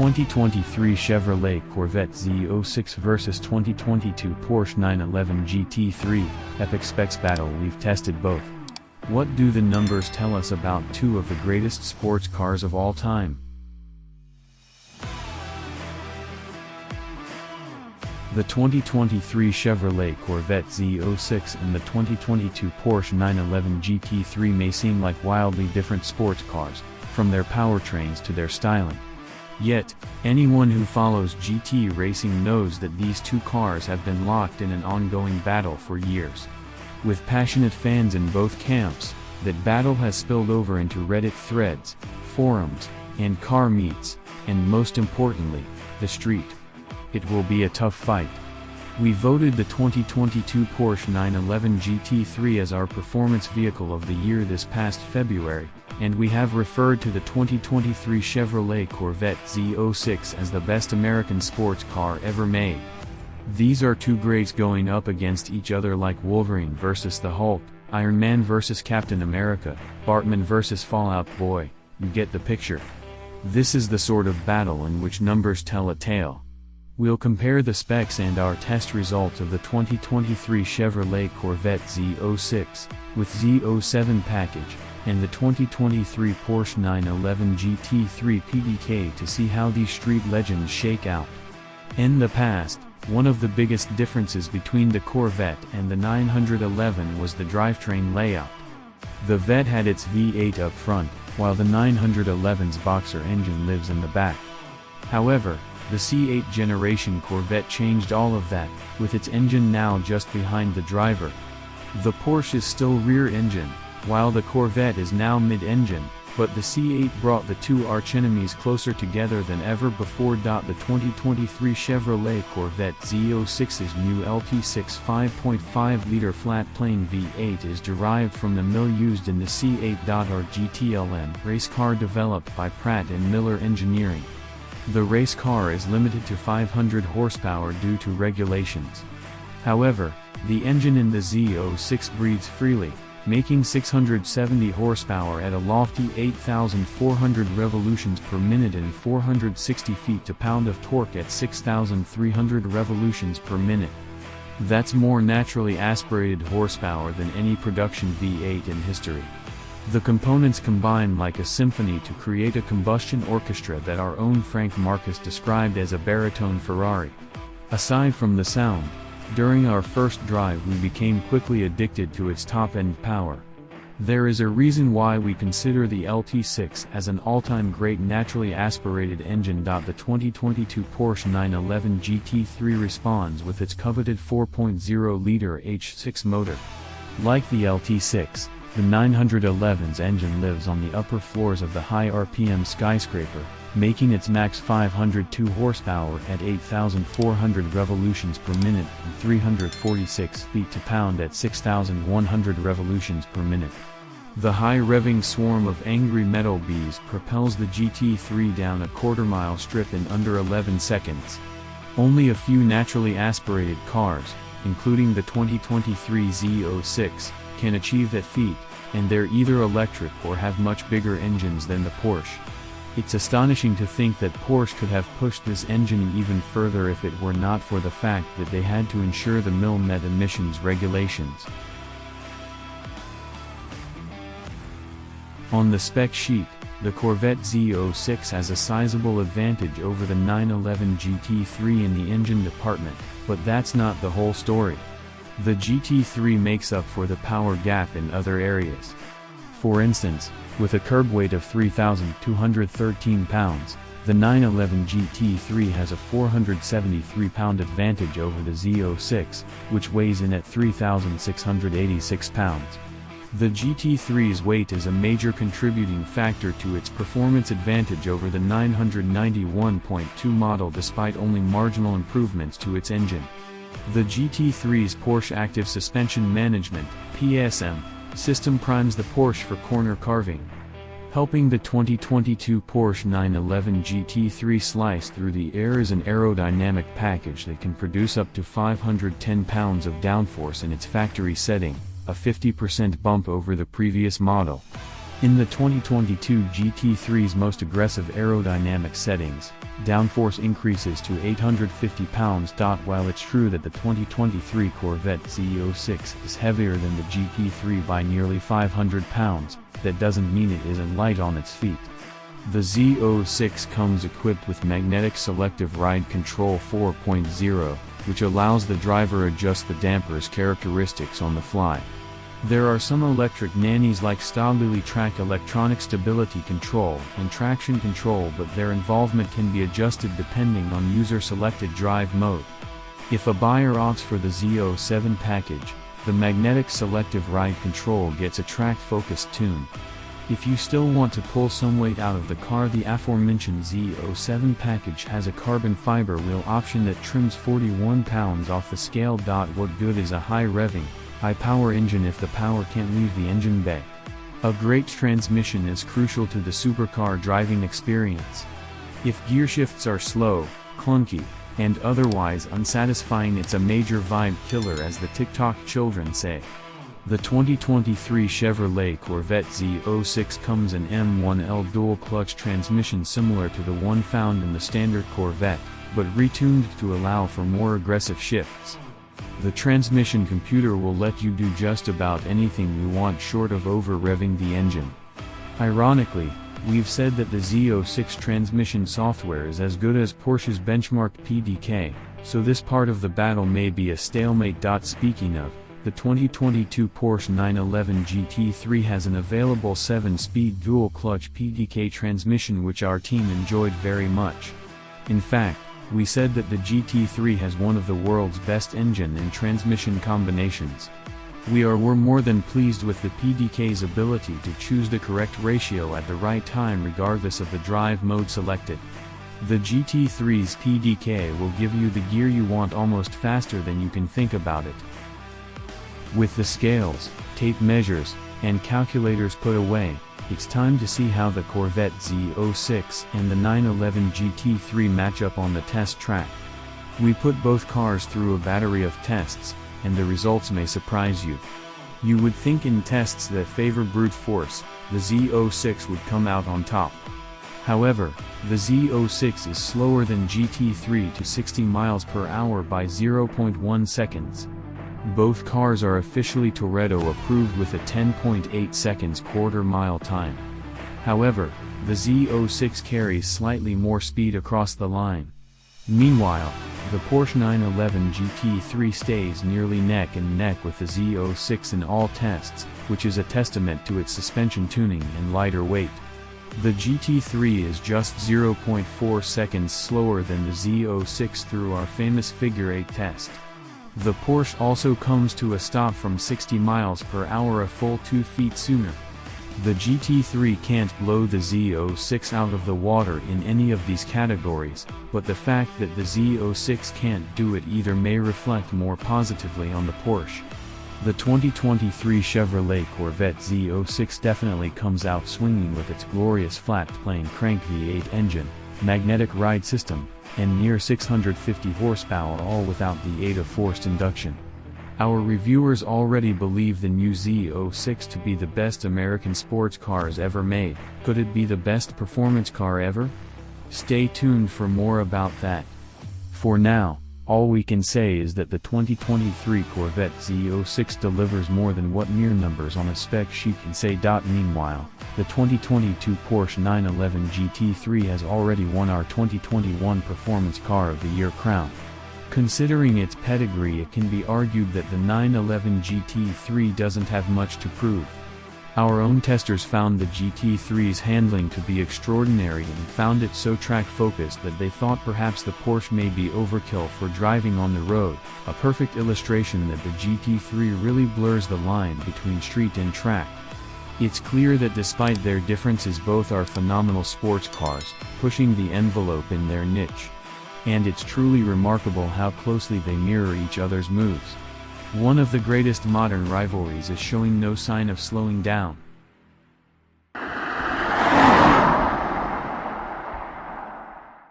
2023 Chevrolet Corvette Z06 vs 2022 Porsche 911 GT3, epic specs battle. We've tested both. What do the numbers tell us about two of the greatest sports cars of all time? The 2023 Chevrolet Corvette Z06 and the 2022 Porsche 911 GT3 may seem like wildly different sports cars, from their powertrains to their styling. Yet, anyone who follows GT racing knows that these two cars have been locked in an ongoing battle for years. With passionate fans in both camps, that battle has spilled over into Reddit threads, forums, and car meets, and most importantly, the street. It will be a tough fight. We voted the 2022 Porsche 911 GT3 as our performance vehicle of the year this past February, and we have referred to the 2023 Chevrolet Corvette Z06 as the best American sports car ever made. These are two greats going up against each other like Wolverine versus the Hulk, Iron Man versus Captain America, Bartman versus Fallout Boy. You get the picture. This is the sort of battle in which numbers tell a tale. We'll compare the specs and our test results of the 2023 Chevrolet Corvette Z06, with Z07 package, and the 2023 Porsche 911 GT3 PDK to see how these street legends shake out. In the past, one of the biggest differences between the Corvette and the 911 was the drivetrain layout. The Vet had its V8 up front, while the 911's boxer engine lives in the back. However, the C8 generation Corvette changed all of that, with its engine now just behind the driver. The Porsche is still rear engine, while the Corvette is now mid-engine, but the C8 brought the two archenemies closer together than ever before. The 2023 Chevrolet Corvette Z06's new LT6 5.5-liter flat-plane V8 is derived from the mill used in the C8. Our GTLM race car developed by Pratt & Miller Engineering. The race car is limited to 500 horsepower due to regulations. However, the engine in the Z06 breathes freely, making 670 horsepower at a lofty 8,400 revolutions per minute and 460 feet-to-pound of torque at 6,300 revolutions per minute. That's more naturally aspirated horsepower than any production V8 in history. The components combine like a symphony to create a combustion orchestra that our own Frank Marcus described as a baritone Ferrari. Aside from the sound, during our first drive we became quickly addicted to its top-end power. There is a reason why we consider the LT6 as an all-time great naturally aspirated engine. The 2022 Porsche 911 GT3 responds with its coveted 4.0-liter H6 motor. Like the LT6, the 911's engine lives on the upper floors of the high RPM skyscraper, making its max 502 horsepower at 8,400 revolutions per minute and 346 feet-to-pound at 6,100 revolutions per minute. The high-revving swarm of angry metal bees propels the GT3 down a quarter-mile strip in under 11 seconds. Only a few naturally aspirated cars, including the 2023 Z06, can achieve that feat, and they're either electric or have much bigger engines than the Porsche. It's astonishing to think that Porsche could have pushed this engine even further if it were not for the fact that they had to ensure the mill met emissions regulations. On the spec sheet, the Corvette Z06 has a sizable advantage over the 911 GT3 in the engine department, but that's not the whole story. The GT3 makes up for the power gap in other areas. For instance, with a curb weight of 3,213 pounds, the 911 GT3 has a 473-pound advantage over the Z06, which weighs in at 3,686 pounds. The GT3's weight is a major contributing factor to its performance advantage over the 991.2 model despite only marginal improvements to its engine. The GT3's Porsche Active Suspension Management (PSM) system primes the Porsche for corner carving, helping the 2022 Porsche 911 GT3 slice through the air. Is an aerodynamic package that can produce up to 510 pounds of downforce in its factory setting, a 50% bump over the previous model. In the 2022 GT3's most aggressive aerodynamic settings, downforce increases to 850 pounds. While it's true that the 2023 Corvette Z06 is heavier than the GT3 by nearly 500 pounds, that doesn't mean it isn't light on its feet. The Z06 comes equipped with Magnetic Selective Ride Control 4.0, which allows the driver adjust the damper's characteristics on the fly. There are some electric nannies like Stingray Track Electronic Stability Control and Traction Control, but their involvement can be adjusted depending on user-selected drive mode. If a buyer opts for the Z07 package, the Magnetic Selective Ride Control gets a track-focused tune. If you still want to pull some weight out of the car, the aforementioned Z07 package has a carbon fiber wheel option that trims 41 pounds off the scale. What good is a high-revving, high-power engine if the power can't leave the engine bay? A great transmission is crucial to the supercar driving experience. If gear shifts are slow, clunky, and otherwise unsatisfying, it's a major vibe killer, as the TikTok children say. The 2023 Chevrolet Corvette Z06 comes in M1L dual-clutch transmission similar to the one found in the standard Corvette, but retuned to allow for more aggressive shifts. The transmission computer will let you do just about anything you want short of over-revving the engine. Ironically, we've said that the Z06 transmission software is as good as Porsche's benchmark PDK, so this part of the battle may be a stalemate. Speaking of, the 2022 Porsche 911 GT3 has an available 7-speed dual-clutch PDK transmission, which our team enjoyed very much. In fact, we said that the GT3 has one of the world's best engine and transmission combinations. We're more than pleased with the PDK's ability to choose the correct ratio at the right time regardless of the drive mode selected. The GT3's PDK will give you the gear you want almost faster than you can think about it. With the scales, tape measures, and calculators put away, it's time to see how the Corvette Z06 and the 911 GT3 match up on the test track. We put both cars through a battery of tests, and the results may surprise you. You would think in tests that favor brute force, the Z06 would come out on top. However, the Z06 is slower than GT3 to 60 miles per hour by 0.1 seconds. Both cars are officially Toretto approved with a 10.8 seconds quarter-mile time. However, the Z06 carries slightly more speed across the line. Meanwhile, the Porsche 911 GT3 stays nearly neck and neck with the Z06 in all tests, which is a testament to its suspension tuning and lighter weight. The GT3 is just 0.4 seconds slower than the Z06 through our famous figure 8 test. The Porsche also comes to a stop from 60 miles per hour a full 2 feet sooner. The GT3 can't blow the Z06 out of the water in any of these categories, but the fact that the Z06 can't do it either may reflect more positively on the Porsche. The 2023 Chevrolet Corvette Z06 definitely comes out swinging with its glorious flat-plane crank V8 engine, magnetic ride system, and near 650 horsepower, all without the aid of forced induction. Our reviewers already believe the new Z06 to be the best American sports cars ever made. Could it be the best performance car ever? Stay tuned for more about that. For now, all we can say is that the 2023 Corvette Z06 delivers more than what mere numbers on a spec sheet can say. Meanwhile, the 2022 Porsche 911 GT3 has already won our 2021 Performance Car of the Year crown. Considering its pedigree, it can be argued that the 911 GT3 doesn't have much to prove. Our own testers found the GT3's handling to be extraordinary and found it so track-focused that they thought perhaps the Porsche may be overkill for driving on the road, a perfect illustration that the GT3 really blurs the line between street and track. It's clear that despite their differences, both are phenomenal sports cars, pushing the envelope in their niche. And it's truly remarkable how closely they mirror each other's moves. One of the greatest modern rivalries is showing no sign of slowing down.